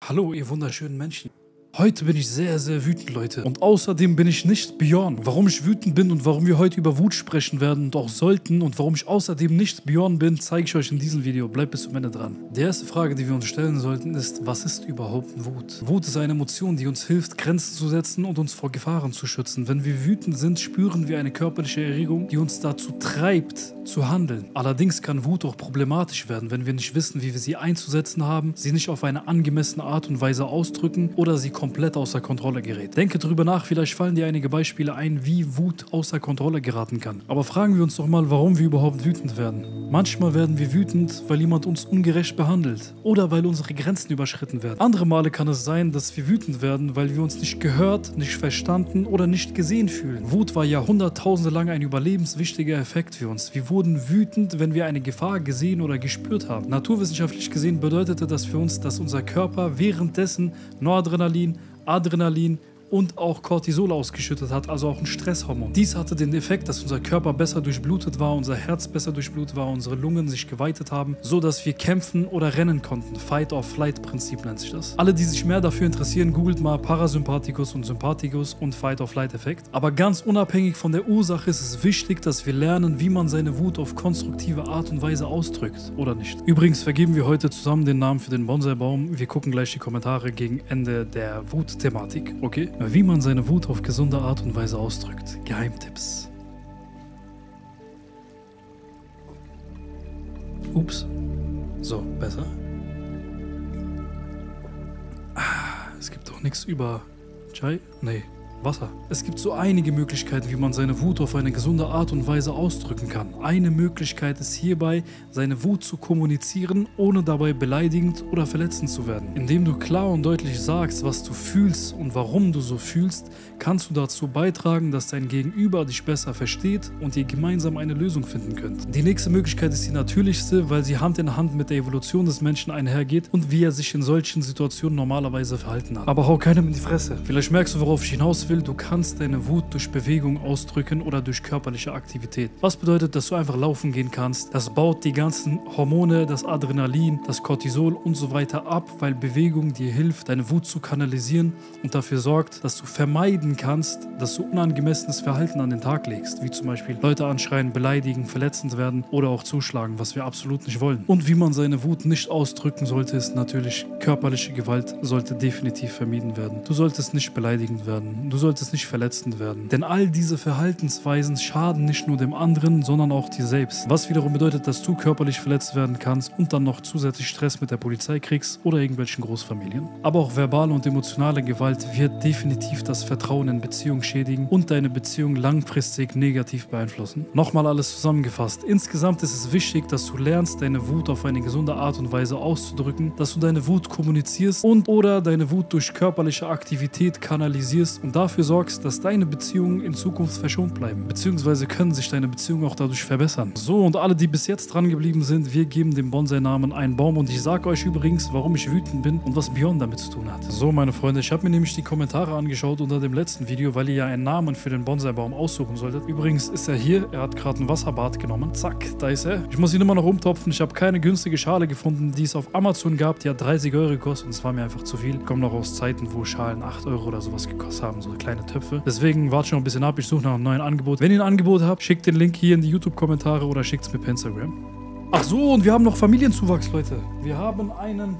Hallo, ihr wunderschönen Menschen. Heute bin ich sehr, sehr wütend, Leute. Und außerdem bin ich nicht Björn. Warum ich wütend bin und warum wir heute über Wut sprechen werden und auch sollten und warum ich außerdem nicht Björn bin, zeige ich euch in diesem Video. Bleibt bis zum Ende dran. Die erste Frage, die wir uns stellen sollten, ist, was ist überhaupt Wut? Wut ist eine Emotion, die uns hilft, Grenzen zu setzen und uns vor Gefahren zu schützen. Wenn wir wütend sind, spüren wir eine körperliche Erregung, die uns dazu treibt, zu handeln. Allerdings kann Wut auch problematisch werden, wenn wir nicht wissen, wie wir sie einzusetzen haben, sie nicht auf eine angemessene Art und Weise ausdrücken oder sie komplett außer Kontrolle gerät. Denke drüber nach, vielleicht fallen dir einige Beispiele ein, wie Wut außer Kontrolle geraten kann. Aber fragen wir uns doch mal, warum wir überhaupt wütend werden. Manchmal werden wir wütend, weil jemand uns ungerecht behandelt oder weil unsere Grenzen überschritten werden. Andere Male kann es sein, dass wir wütend werden, weil wir uns nicht gehört, nicht verstanden oder nicht gesehen fühlen. Wut war jahrhunderttausende lang ein überlebenswichtiger Effekt für uns. Wir wurden wütend, wenn wir eine Gefahr gesehen oder gespürt haben. Naturwissenschaftlich gesehen bedeutete das für uns, dass unser Körper währenddessen Noradrenalin, Adrenalin und auch Cortisol ausgeschüttet hat, also auch ein Stresshormon. Dies hatte den Effekt, dass unser Körper besser durchblutet war, unser Herz besser durchblutet war, unsere Lungen sich geweitet haben, so dass wir kämpfen oder rennen konnten. Fight-or-Flight-Prinzip nennt sich das. Alle, die sich mehr dafür interessieren, googelt mal Parasympathikus und Sympathikus und Fight-or-Flight-Effekt. Aber ganz unabhängig von der Ursache ist es wichtig, dass wir lernen, wie man seine Wut auf konstruktive Art und Weise ausdrückt, oder nicht. Übrigens vergeben wir heute zusammen den Namen für den Bonsai-Baum. Wir gucken gleich die Kommentare gegen Ende der Wut-Thematik, okay? Wie man seine Wut auf gesunde Art und Weise ausdrückt. Geheimtipps. Ups. So, besser. Es gibt doch nichts über Chai? Nee, Wasser. Es gibt so einige Möglichkeiten, wie man seine Wut auf eine gesunde Art und Weise ausdrücken kann. Eine Möglichkeit ist hierbei, seine Wut zu kommunizieren, ohne dabei beleidigend oder verletzend zu werden. Indem du klar und deutlich sagst, was du fühlst und warum du so fühlst, kannst du dazu beitragen, dass dein Gegenüber dich besser versteht und ihr gemeinsam eine Lösung finden könnt. Die nächste Möglichkeit ist die natürlichste, weil sie Hand in Hand mit der Evolution des Menschen einhergeht und wie er sich in solchen Situationen normalerweise verhalten hat. Aber hau keinem in die Fresse. Vielleicht merkst du, worauf ich hinaus will. Du kannst deine Wut durch Bewegung ausdrücken oder durch körperliche Aktivität. Was bedeutet, dass du einfach laufen gehen kannst? Das baut die ganzen Hormone, das Adrenalin, das Cortisol und so weiter ab, weil Bewegung dir hilft, deine Wut zu kanalisieren und dafür sorgt, dass du vermeiden kannst, dass du unangemessenes Verhalten an den Tag legst, wie zum Beispiel Leute anschreien, beleidigen, verletzend werden oder auch zuschlagen, was wir absolut nicht wollen. Und wie man seine Wut nicht ausdrücken sollte, ist natürlich, körperliche Gewalt sollte definitiv vermieden werden. Du solltest nicht beleidigend werden, du solltest nicht verletzend werden. Denn all diese Verhaltensweisen schaden nicht nur dem anderen, sondern auch dir selbst. Was wiederum bedeutet, dass du körperlich verletzt werden kannst und dann noch zusätzlich Stress mit der Polizei kriegst oder irgendwelchen Großfamilien. Aber auch verbale und emotionale Gewalt wird definitiv das Vertrauen in Beziehungen schädigen und deine Beziehung langfristig negativ beeinflussen. Nochmal alles zusammengefasst. Insgesamt ist es wichtig, dass du lernst, deine Wut auf eine gesunde Art und Weise auszudrücken, dass du deine Wut kommunizierst und oder deine Wut durch körperliche Aktivität kanalisierst und dafür sorgst, dass deine Beziehungen in Zukunft verschont bleiben. Beziehungsweise können sich deine Beziehungen auch dadurch verbessern. So, und alle, die bis jetzt dran geblieben sind, wir geben dem Bonsai-Namen einen Baum und ich sage euch übrigens, warum ich wütend bin und was Björn damit zu tun hat. So, meine Freunde, ich habe mir nämlich die Kommentare angeschaut unter dem letzten Video, weil ihr ja einen Namen für den Bonsai-Baum aussuchen solltet. Übrigens ist er hier, er hat gerade ein Wasserbad genommen. Zack, da ist er. Ich muss ihn immer noch umtopfen. Ich habe keine günstige Schale gefunden, die es auf Amazon gab. Die hat 30 € gekostet und es war mir einfach zu viel. Ich komme noch aus Zeiten, wo Schalen 8 € oder sowas gekostet haben, so kleine Töpfe. Deswegen warte ich noch ein bisschen ab, ich suche nach einem neuen Angebot. Wenn ihr ein Angebot habt, schickt den Link hier in die YouTube-Kommentare oder schickt es mir per Instagram. Ach so, und wir haben noch Familienzuwachs, Leute. Wir haben einen...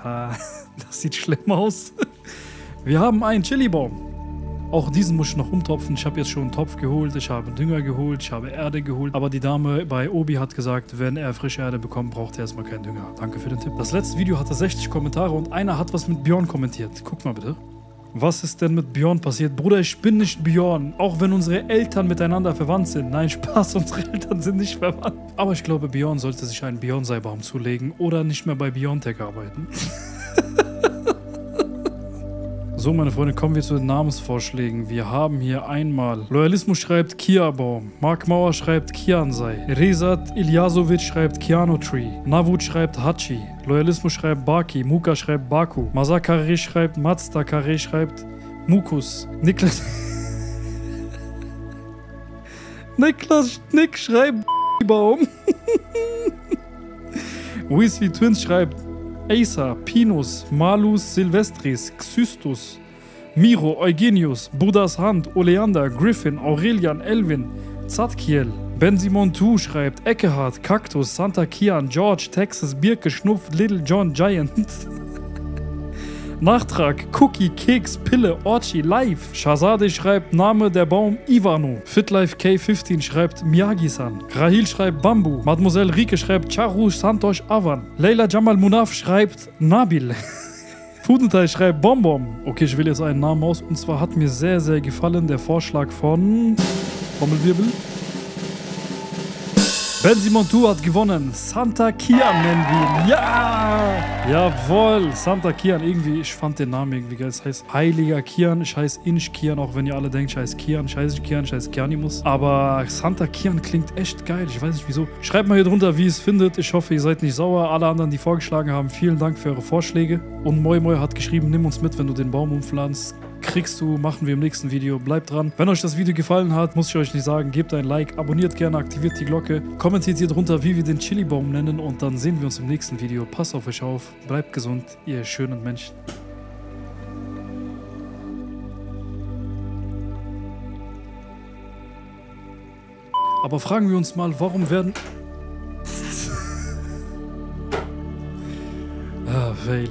Das sieht schlimm aus. Wir haben einen Chili-Baum. Auch diesen muss ich noch umtopfen. Ich habe jetzt schon einen Topf geholt, ich habe Dünger geholt, ich habe Erde geholt. Aber die Dame bei Obi hat gesagt, wenn er frische Erde bekommt, braucht er erstmal keinen Dünger. Danke für den Tipp. Das letzte Video hatte 60 Kommentare und einer hat was mit Björn kommentiert. Guck mal bitte. Was ist denn mit Björn passiert? Bruder, ich bin nicht Björn. Auch wenn unsere Eltern miteinander verwandt sind. Nein, Spaß, unsere Eltern sind nicht verwandt. Aber ich glaube, Björn sollte sich einen Björn-Sei-Baum zulegen oder nicht mehr bei BioNTech arbeiten. So, meine Freunde, kommen wir zu den Namensvorschlägen. Wir haben hier einmal Loyalismus schreibt Kia-Baum, Mark Mauer schreibt Kiansei, Rezat Ilyasovic schreibt Kiano Tree, Navut schreibt Hachi, Loyalismus schreibt Baki, Muka schreibt Baku, Masakare schreibt Mazda-Kare schreibt Mukus, Nick schreibt Baum, Weasley Twins schreibt Acer, Pinus, Malus Silvestris, Xystus, Miro, Eugenius, Buddhas Hand, Oleander, Griffin, Aurelian, Elvin, Zadkiel. Benzimon 2 schreibt Eckehard, Cactus, Santa Kian, George, Texas, Birke, Schnupf, Little John, Giant. Nachtrag, Cookie, Keks, Pille, Orchi, Live. Shazade schreibt Name der Baum Ivano. Fitlife K15 schreibt Miyagi-san. Rahil schreibt Bambu. Mademoiselle Rike schreibt Charu Santosh Avan. Leila Jamal Munaf schreibt Nabil. Fudentai schreibt Bonbon. Okay, ich wähle jetzt einen Namen aus. Und zwar hat mir sehr, sehr gefallen der Vorschlag von Trommelwirbel. Benzimon 2 hat gewonnen. Santa Kian nennen wir ihn. Ja! Jawohl, Santa Kian. Irgendwie, ich fand den Namen irgendwie geil. Es heißt Heiliger Kian. Ich heiße Inch Kian, auch wenn ihr alle denkt, ich heiße Kian. Ich heiße Kian, ich heiße Kianimus. Aber Santa Kian klingt echt geil. Ich weiß nicht wieso. Schreibt mal hier drunter, wie ihr es findet. Ich hoffe, ihr seid nicht sauer. Alle anderen, die vorgeschlagen haben, vielen Dank für eure Vorschläge. Und Moi Moi hat geschrieben, nimm uns mit, wenn du den Baum umpflanzt. Kriegst du, machen wir im nächsten Video. Bleibt dran. Wenn euch das Video gefallen hat, muss ich euch nicht sagen, gebt ein Like, abonniert gerne, aktiviert die Glocke, kommentiert hier drunter, wie wir den Chili-Baum nennen und dann sehen wir uns im nächsten Video. Passt auf euch auf, bleibt gesund, ihr schönen Menschen. Aber fragen wir uns mal, warum werden... Weil...